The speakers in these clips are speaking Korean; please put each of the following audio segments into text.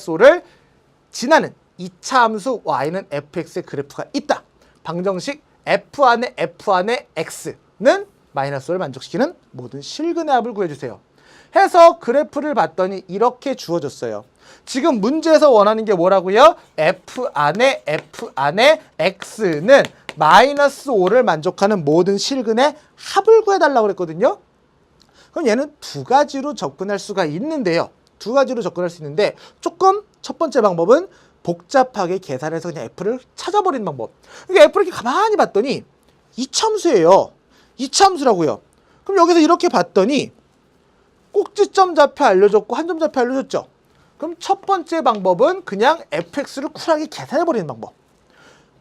-5를 지나는 2차 함수 y는 fx의 그래프가 있다. 방정식 f 안에 x는 -5를 만족시키는 모든 실근의 합을 구해주세요. 해서 그래프를 봤더니 이렇게 주어졌어요. 지금 문제에서 원하는 게 뭐라고요? f 안에 x는 -5를 만족하는 모든 실근의 합을 구해달라고 그랬거든요. 그럼 얘는 두 가지로 접근할 수가 있는데요. 두 가지로 접근할 수 있는데 조금 첫 번째 방법은 복잡하게 계산해서 그냥 f를 찾아버리는 방법. 그러니까 f를 이렇게 가만히 봤더니 이차함수예요. 이차함수라고요. 그럼 여기서 이렇게 봤더니 꼭지점 좌표 알려줬고 한 점 좌표 알려줬죠. 그럼 첫 번째 방법은 그냥 fx를 쿨하게 계산해버리는 방법.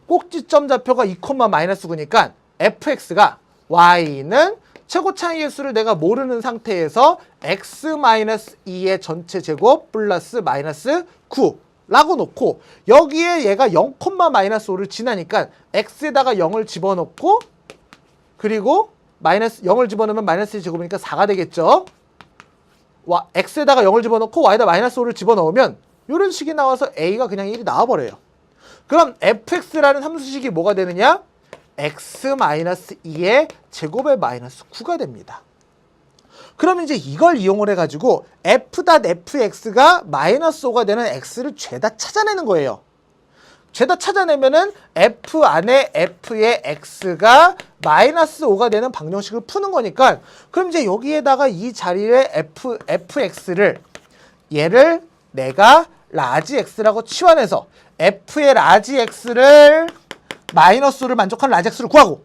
꼭지점 좌표가 2, -9니까 fx가 y는 최고차이의 수를 내가 모르는 상태에서 x-2의 전체 제곱 플러스 -9 라고 놓고 여기에 얘가 0,-5를 지나니까 x에다가 0을 집어넣고 그리고 0을 집어넣으면 -의 제곱이니까 4가 되겠죠. x에다가 0을 집어넣고 y에다 -5를 집어넣으면 이런 식이 나와서 a가 그냥 1이 나와버려요. 그럼 fx라는 함수식이 뭐가 되느냐? x-2의 제곱의 -9가 됩니다. 그럼 이제 이걸 이용을 해가지고 f.fx가 -5가 되는 x를 죄다 찾아내는 거예요. 죄다 찾아내면은 f 안에 f의 x가 -5가 되는 방정식을 푸는 거니까 그럼 이제 여기에다가 이 자리에 fx를 얘를 내가 라지 x라고 치환해서 f의 라지 x를 -5를 만족하는 라지 x를 구하고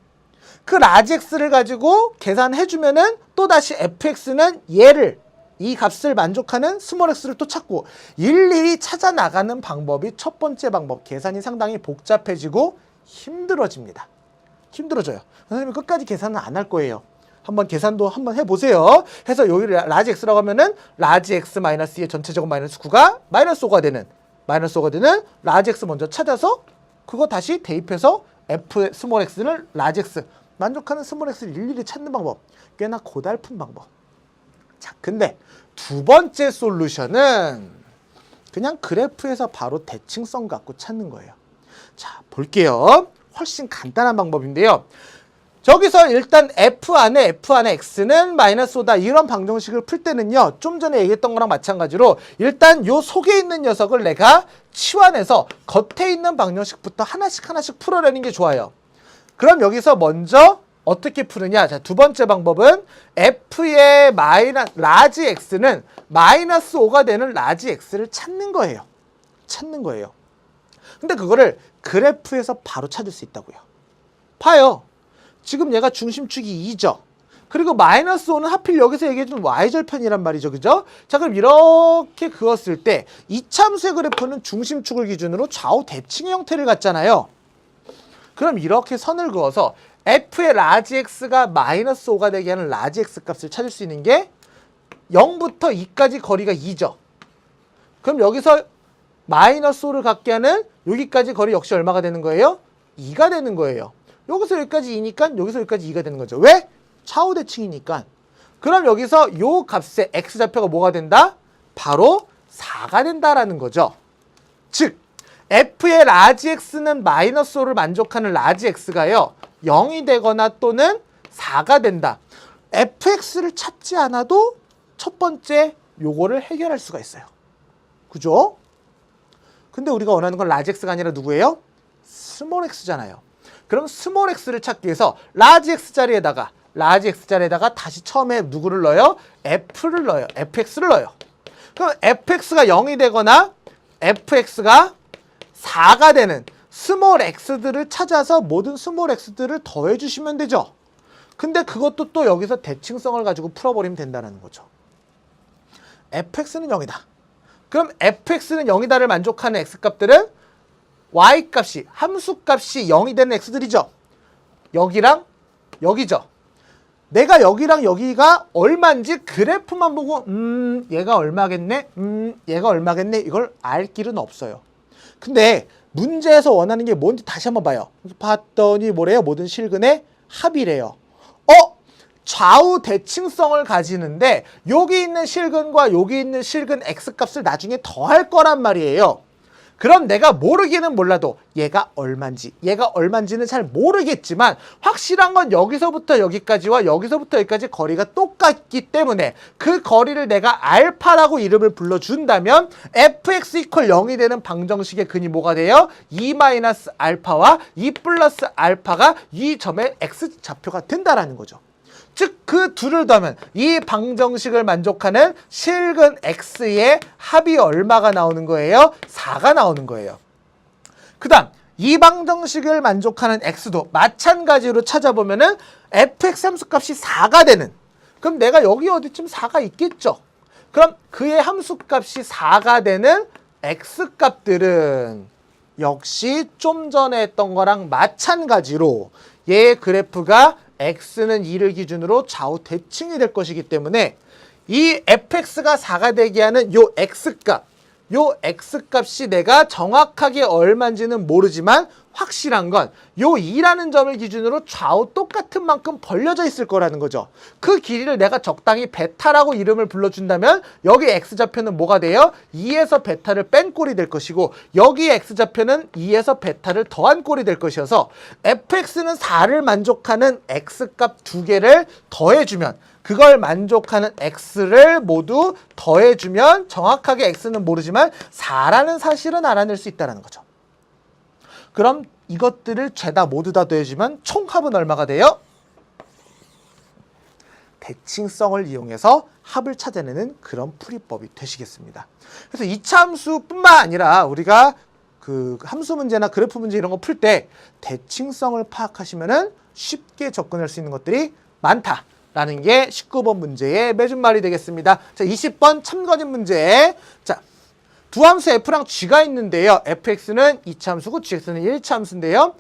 그 라지 x를 가지고 계산해주면은 또다시 fx는 얘를 이 값을 만족하는 스몰 x를 또 찾고 일일이 찾아 나가는 방법이 첫 번째 방법. 계산이 상당히 복잡해지고 힘들어집니다. 힘들어져요. 선생님이 끝까지 계산은 안 할 거예요. 한번 계산도 한번 해보세요. 해서 여기 라지 x라고 하면은 라지 x -2의 전체 제곱 -9가 -5가 되는 라지 x 먼저 찾아서 그거 다시 대입해서 f 스몰 x는 라지 x 만족하는 스몰 x를 일일이 찾는 방법. 꽤나 고달픈 방법. 자, 근데 두 번째 솔루션은 그냥 그래프에서 바로 대칭성 갖고 찾는 거예요. 자, 볼게요. 훨씬 간단한 방법인데요. 저기서 일단 f 안에 x는 -5다 이런 방정식을 풀 때는요. 좀 전에 얘기했던 거랑 마찬가지로 일단 요 속에 있는 녀석을 내가 치환해서 겉에 있는 방정식부터 하나씩 풀어내는 게 좋아요. 그럼 여기서 먼저 어떻게 푸느냐? 자, 두 번째 방법은 f의 라지 x는 -5가 되는 라지 x를 찾는 거예요. 근데 그거를 그래프에서 바로 찾을 수 있다고요. 봐요. 지금 얘가 중심축이 2죠. 그리고 -5는 하필 여기서 얘기해준 y절편이란 말이죠. 그죠? 자, 그럼 이렇게 그었을 때 이차함수의 그래프는 중심축을 기준으로 좌우 대칭의 형태를 갖잖아요. 그럼 이렇게 선을 그어서 f의 라지 x가 -5가 되게 하는 라지 x 값을 찾을 수 있는 게 0부터 2까지 거리가 2죠. 그럼 여기서 -5를 갖게 하는 여기까지 거리 역시 얼마가 되는 거예요? 2가 되는 거예요. 여기서 여기까지 2니까 여기서 여기까지 2가 되는 거죠. 왜? 좌우 대칭이니까. 그럼 여기서 요 값의 x좌표가 뭐가 된다? 바로 4가 된다라는 거죠. 즉 f의 라지 x는 -5를 만족하는 라지 x가요. 0이 되거나 또는 4가 된다. fx를 찾지 않아도 첫 번째 요거를 해결할 수가 있어요. 그죠? 근데 우리가 원하는 건 라지 x가 아니라 누구예요? 스몰 x잖아요. 그럼 스몰 x를 찾기 위해서 라지 x 자리에다가 다시 처음에 누구를 넣어요? f를 넣어요. fx를 넣어요. 그럼 fx가 0이 되거나 fx가 4가 되는 스몰 x들을 찾아서 모든 스몰 x들을 더해 주시면 되죠. 근데 그것도 또 여기서 대칭성을 가지고 풀어버리면 된다는 거죠. fx는 0이다. 그럼 fx는 0이다를 만족하는 x값들은 y값이, 함수값이 0이 되는 x들이죠. 여기랑 여기죠. 내가 여기랑 여기가 얼마인지 그래프만 보고 얘가 얼마겠네? 얘가 얼마겠네? 이걸 알 길은 없어요. 근데 문제에서 원하는 게 뭔지 다시 한번 봐요. 봤더니 뭐래요? 모든 실근의 합이래요. 좌우 대칭성을 가지는데 여기 있는 실근과 여기 있는 실근 x값을 나중에 더할 거란 말이에요. 그럼 내가 모르기는 몰라도 얘가 얼만지는 잘 모르겠지만 확실한 건 여기서부터 여기까지와 여기서부터 여기까지 거리가 똑같기 때문에 그 거리를 내가 알파라고 이름을 불러준다면 fx 이퀄 0이 되는 방정식의 근이 뭐가 돼요? 2 마이너스 알파와 2 플러스 알파가 이 점의 x좌표가 된다라는 거죠. 즉 그 둘을 더하면 이 방정식을 만족하는 실근 x의 합이 얼마가 나오는 거예요? 4가 나오는 거예요. 그 다음 이 방정식을 만족하는 x도 마찬가지로 찾아보면은 fx 함수값이 4가 되는, 그럼 내가 여기 어디쯤 4가 있겠죠. 그럼 그의 함수값이 4가 되는 x값들은 역시 좀 전에 했던 거랑 마찬가지로 얘의 그래프가 x는 2를 기준으로 좌우 대칭이 될 것이기 때문에 이 fx가 4가 되게 하는 요 x값이 내가 정확하게 얼마인지는 모르지만 확실한 건 요 2라는 점을 기준으로 좌우 똑같은 만큼 벌려져 있을 거라는 거죠. 그 길이를 내가 적당히 베타라고 이름을 불러준다면 여기 x좌표는 뭐가 돼요? 2에서 베타를 뺀 꼴이 될 것이고 여기 x좌표는 2에서 베타를 더한 꼴이 될 것이어서 fx는 4를 만족하는 x값 두 개를 더해주면, 그걸 만족하는 x를 모두 더해주면 정확하게 x는 모르지만 4라는 사실은 알아낼 수 있다는 거죠. 그럼 이것들을 죄다 모두 다 더해주면 총합은 얼마가 돼요? 대칭성을 이용해서 합을 찾아내는 그런 풀이법이 되시겠습니다. 그래서 이차함수뿐만 아니라 우리가 그 함수 문제나 그래프 문제 이런 거 풀 때 대칭성을 파악하시면은 쉽게 접근할 수 있는 것들이 많다라는 게 19번 문제의 매준말이 되겠습니다. 자, 20번 참거짓 문제. 자, 두 함수 f랑 g가 있는데요. fx는 2차 함수고 gx는 1차 함수인데요.